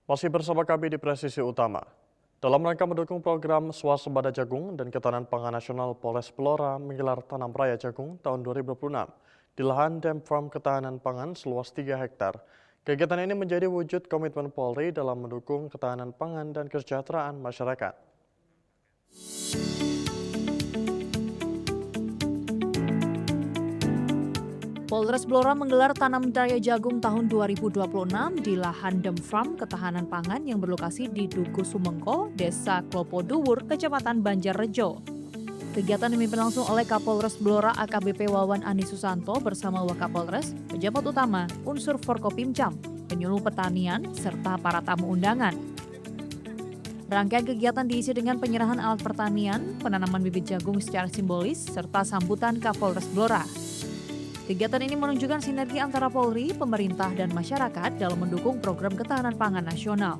Masih bersama kami di Presisi Utama. Dalam rangka mendukung program swasembada jagung dan ketahanan pangan nasional, Polres Blora menggelar tanam raya jagung tahun 2026 di lahan Dam Farm Ketahanan Pangan seluas 3 hektar. Kegiatan ini menjadi wujud komitmen Polri dalam mendukung ketahanan pangan dan kesejahteraan masyarakat. Polres Blora menggelar tanam raya jagung tahun 2026 di lahan Dam Farm Ketahanan Pangan yang berlokasi di Duku Sumengko, Desa Klopo Duwur, Kecamatan Banjarrejo. Kegiatan dipimpin langsung oleh Kapolres Blora AKBP Wawan Andi Susanto bersama Wakapolres, pejabat utama, unsur Forkopimcam, penyuluh pertanian, serta para tamu undangan. Rangkaian kegiatan diisi dengan penyerahan alat pertanian, penanaman bibit jagung secara simbolis, serta sambutan Kapolres Blora. Kegiatan ini menunjukkan sinergi antara Polri, pemerintah, dan masyarakat dalam mendukung program ketahanan pangan nasional.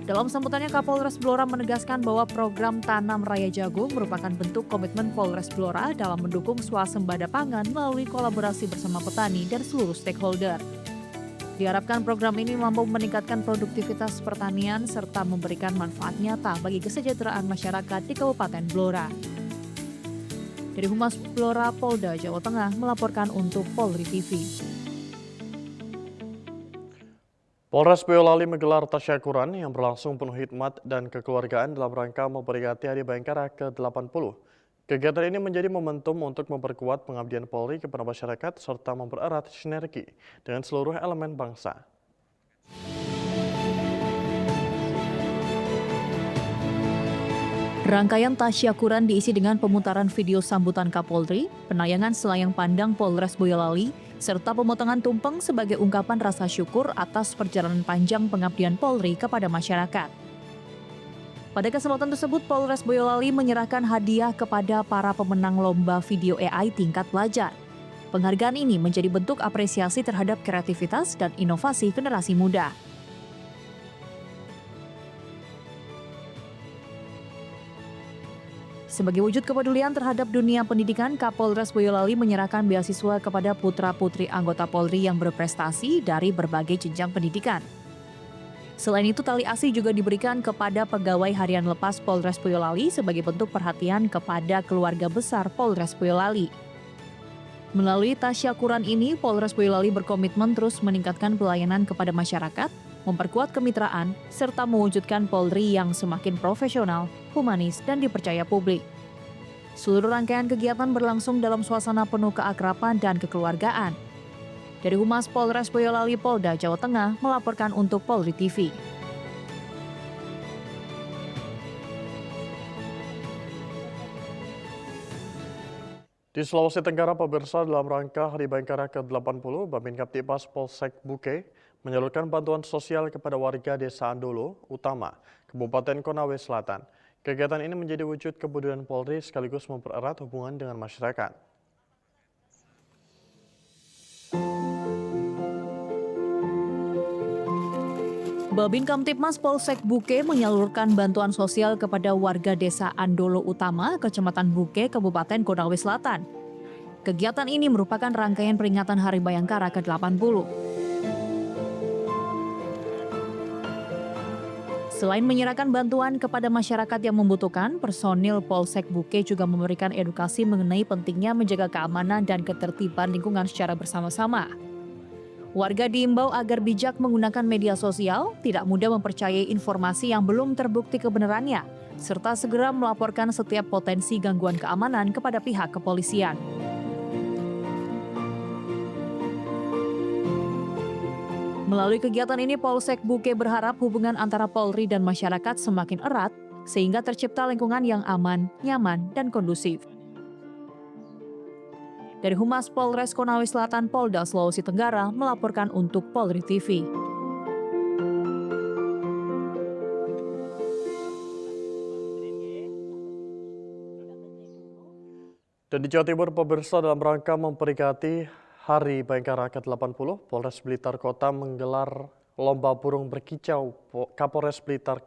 Dalam sambutannya, Kapolres Blora menegaskan bahwa program Tanam Raya Jagung merupakan bentuk komitmen Polres Blora dalam mendukung swasembada pangan melalui kolaborasi bersama petani dan seluruh stakeholder. Diharapkan program ini mampu meningkatkan produktivitas pertanian serta memberikan manfaat nyata bagi kesejahteraan masyarakat di Kabupaten Blora. Dari Humas Blora Polda Jawa Tengah melaporkan untuk Polri TV. Polres Boyolali menggelar tasyakuran yang berlangsung penuh hikmat dan kekeluargaan dalam rangka memperingati Hari Bayangkara ke-80. Kegiatan ini menjadi momentum untuk memperkuat pengabdian Polri kepada masyarakat serta mempererat sinergi dengan seluruh elemen bangsa. Rangkaian tasyakuran diisi dengan pemutaran video sambutan Kapolri, penayangan selayang pandang Polres Boyolali, serta pemotongan tumpeng sebagai ungkapan rasa syukur atas perjalanan panjang pengabdian Polri kepada masyarakat. Pada kesempatan tersebut, Polres Boyolali menyerahkan hadiah kepada para pemenang lomba video AI tingkat pelajar. Penghargaan ini menjadi bentuk apresiasi terhadap kreativitas dan inovasi generasi muda. Sebagai wujud kepedulian terhadap dunia pendidikan, Kapolres Boyolali menyerahkan beasiswa kepada putra-putri anggota Polri yang berprestasi dari berbagai jenjang pendidikan. Selain itu, tali asih juga diberikan kepada pegawai harian lepas Polres Boyolali sebagai bentuk perhatian kepada keluarga besar Polres Boyolali. Melalui tasyakuran ini, Polres Boyolali berkomitmen terus meningkatkan pelayanan kepada masyarakat, memperkuat kemitraan, serta mewujudkan Polri yang semakin profesional, humanis, dan dipercaya publik. Seluruh rangkaian kegiatan berlangsung dalam suasana penuh keakraban dan kekeluargaan. Dari Humas Polres Boyolali Polda Jawa Tengah melaporkan untuk Polri TV. Di Sulawesi Tenggara, pemirsa, dalam rangka Hari Bayangkara ke-80, Babin Kaptipas Polsek Buke menyalurkan bantuan sosial kepada warga Desa Andolo Utama, Kabupaten Konawe Selatan. Kegiatan ini menjadi wujud kepedulian Polri sekaligus mempererat hubungan dengan masyarakat. Babin Kamtipmas Polsek Buke menyalurkan bantuan sosial kepada warga Desa Andolo Utama, Kecamatan Buke, Kabupaten Konawe Selatan. Kegiatan ini merupakan rangkaian peringatan Hari Bayangkara ke-80. Selain menyerahkan bantuan kepada masyarakat yang membutuhkan, personil Polsek Buke juga memberikan edukasi mengenai pentingnya menjaga keamanan dan ketertiban lingkungan secara bersama-sama. Warga diimbau agar bijak menggunakan media sosial, tidak mudah mempercayai informasi yang belum terbukti kebenarannya, serta segera melaporkan setiap potensi gangguan keamanan kepada pihak kepolisian. Melalui kegiatan ini, Polsek Buke berharap hubungan antara Polri dan masyarakat semakin erat, sehingga tercipta lingkungan yang aman, nyaman, dan kondusif. Dari Humas Polres Konawe Selatan Polda Sulawesi Tenggara melaporkan untuk Polri TV. Dan di Jawa Timur, pemirsa, dalam rangka memperingati Hari Bayangkara ke-80, Polres Blitar Kota menggelar Lomba Burung Berkicau Kapolres Blitar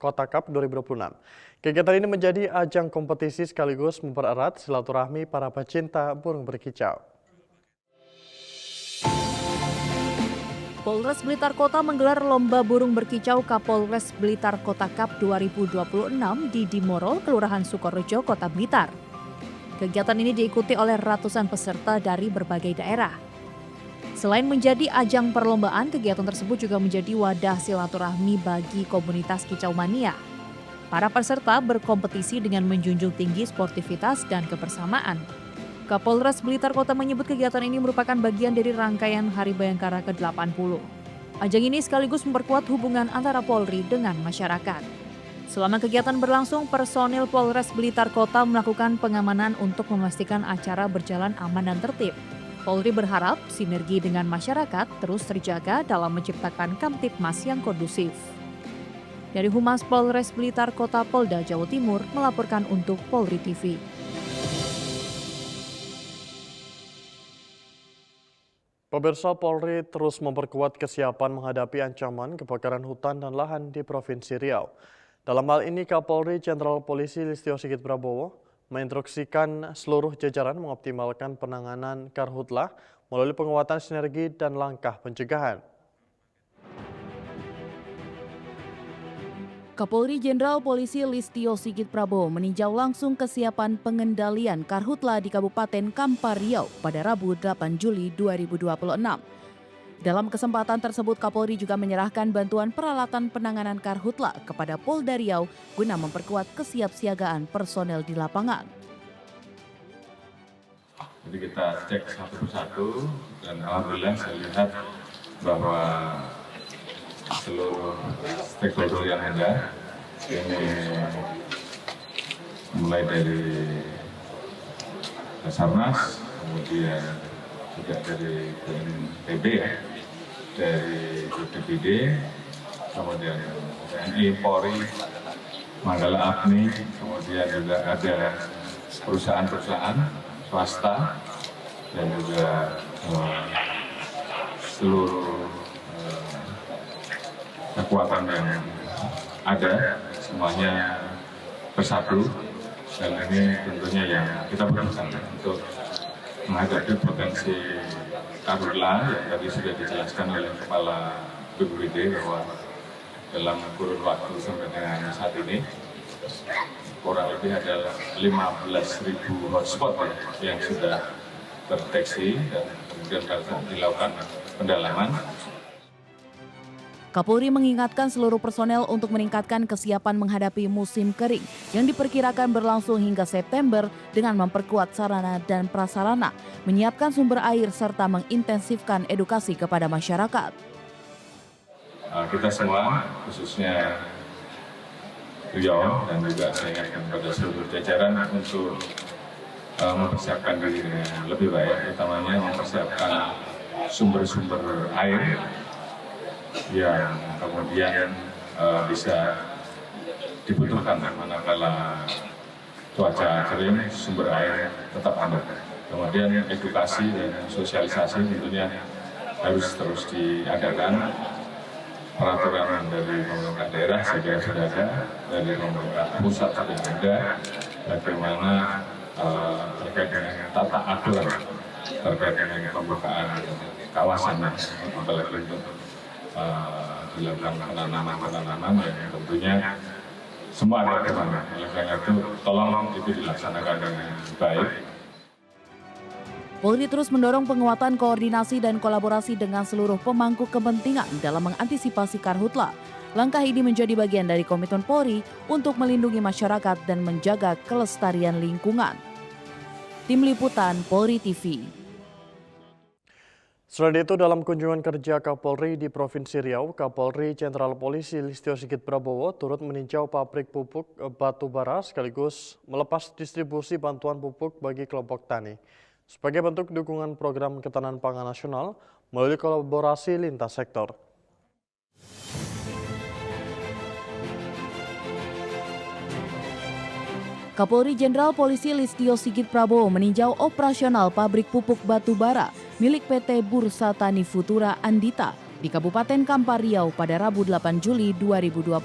Kota Cup 2026. Kegiatan ini menjadi ajang kompetisi sekaligus mempererat silaturahmi para pecinta burung berkicau. Polres Blitar Kota menggelar lomba burung berkicau Kapolres Blitar Kota Cup 2026 di Dimoro, Kelurahan Sukorejo, Kota Blitar. Kegiatan ini diikuti oleh ratusan peserta dari berbagai daerah. Selain menjadi ajang perlombaan, kegiatan tersebut juga menjadi wadah silaturahmi bagi komunitas kicau mania. Para peserta berkompetisi dengan menjunjung tinggi sportivitas dan kebersamaan. Kapolres Blitar Kota menyebut kegiatan ini merupakan bagian dari rangkaian Hari Bayangkara ke-80. Ajang ini sekaligus memperkuat hubungan antara Polri dengan masyarakat. Selama kegiatan berlangsung, personil Polres Blitar Kota melakukan pengamanan untuk memastikan acara berjalan aman dan tertib. Polri berharap sinergi dengan masyarakat terus terjaga dalam menciptakan Kamtibmas yang kondusif. Dari Humas Polres Blitar Kota Polda Jawa Timur melaporkan untuk Polri TV. Pemirsa, Polri terus memperkuat kesiapan menghadapi ancaman kebakaran hutan dan lahan di Provinsi Riau. Dalam hal ini, Kapolri Jenderal Polisi Listio Sigit Prabowo menginstruksikan seluruh jajaran mengoptimalkan penanganan karhutlah melalui penguatan sinergi dan langkah pencegahan. Kapolri Jenderal Polisi Listio Sigit Prabowo meninjau langsung kesiapan pengendalian karhutla di Kabupaten Kampar Riau pada Rabu 8 Juli 2026. Dalam kesempatan tersebut, Kapolri juga menyerahkan bantuan peralatan penanganan karhutla kepada Polda Riau guna memperkuat kesiapsiagaan personel di lapangan. Jadi kita cek satu persatu dan alhamdulillah saya lihat bahwa seluruh stakeholder yang ada ini mulai dari Basarnas, kemudian juga dari BNPB ya, dari BPBD, kemudian TNI, Polri, Manggala Agni, kemudian juga ada perusahaan-perusahaan swasta dan juga seluruh kekuatan yang ada semuanya bersatu, dan ini tentunya yang kita butuhkan untuk menghadapi potensi karhutla yang tadi sudah dijelaskan oleh Kepala BPBD bahwa dalam kurun waktu sampai dengan saat ini kurang lebih ada 15.000 hotspot yang sudah terdeteksi dan kemudian dilakukan pendalaman. Kapolri mengingatkan seluruh personel untuk meningkatkan kesiapan menghadapi musim kering yang diperkirakan berlangsung hingga September dengan memperkuat sarana dan prasarana, menyiapkan sumber air serta mengintensifkan edukasi kepada masyarakat. Kita semua, khususnya Riau dan juga saya ingatkan pada seluruh jajaran untuk mempersiapkan diri dengan lebih baik, utamanya mempersiapkan sumber-sumber air yang kemudian bisa dibutuhkan manakala cuaca kering, sumber air tetap ada. Kemudian edukasi dan sosialisasi tentunya harus terus diadakan. Peraturan dari pemerintah daerah saya kira sudah ada, dari pemerintah pusat sudah ada, bagaimana terkait dengan tata aturan terkait dengan pembukaan kawasan, apalagi untuk dilakukan penanaman yang tentunya semua ada kemana. Oleh karena itu, tolong itu dilaksanakan dengan baik. Polri terus mendorong penguatan koordinasi dan kolaborasi dengan seluruh pemangku kepentingan dalam mengantisipasi karhutla. Langkah ini menjadi bagian dari komitmen Polri untuk melindungi masyarakat dan menjaga kelestarian lingkungan. Tim Liputan Polri TV. Selain itu, dalam kunjungan kerja Kapolri di Provinsi Riau, Kapolri Jenderal Polisi Listio Sigit Prabowo turut meninjau pabrik pupuk batubara sekaligus melepas distribusi bantuan pupuk bagi kelompok tani sebagai bentuk dukungan program ketahanan pangan nasional melalui kolaborasi lintas sektor. Kapolri Jenderal Polisi Listio Sigit Prabowo meninjau operasional pabrik pupuk batubara milik PT Bursa Tani Futura Andita di Kabupaten Kampar Riau pada Rabu 8 Juli 2026.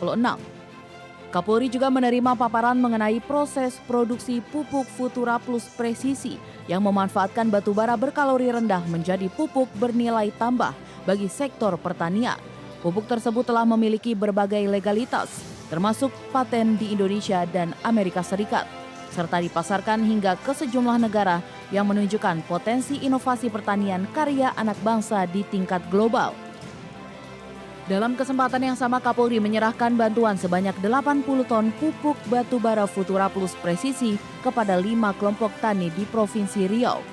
Kapolri juga menerima paparan mengenai proses produksi pupuk Futura Plus Presisi yang memanfaatkan batubara berkalori rendah menjadi pupuk bernilai tambah bagi sektor pertanian. Pupuk tersebut telah memiliki berbagai legalitas, termasuk paten di Indonesia dan Amerika Serikat, serta dipasarkan hingga ke sejumlah negara yang menunjukkan potensi inovasi pertanian karya anak bangsa di tingkat global. Dalam kesempatan yang sama, Kapolri menyerahkan bantuan sebanyak 80 ton pupuk batubara Futura Plus presisi kepada 5 kelompok tani di Provinsi Riau.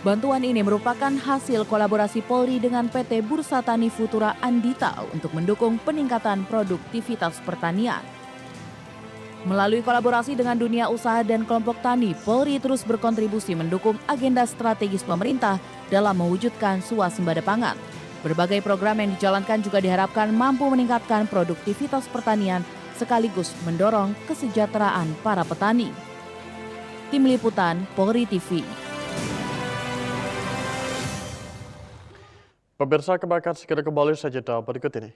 Bantuan ini merupakan hasil kolaborasi Polri dengan PT Bursa Tani Futura Andita untuk mendukung peningkatan produktivitas pertanian. Melalui kolaborasi dengan dunia usaha dan kelompok tani, Polri terus berkontribusi mendukung agenda strategis pemerintah dalam mewujudkan swasembada pangan. Berbagai program yang dijalankan juga diharapkan mampu meningkatkan produktivitas pertanian sekaligus mendorong kesejahteraan para petani. Tim Liputan Polri TV. Pemirsa, kebakaran segera kembali saja berikut ini.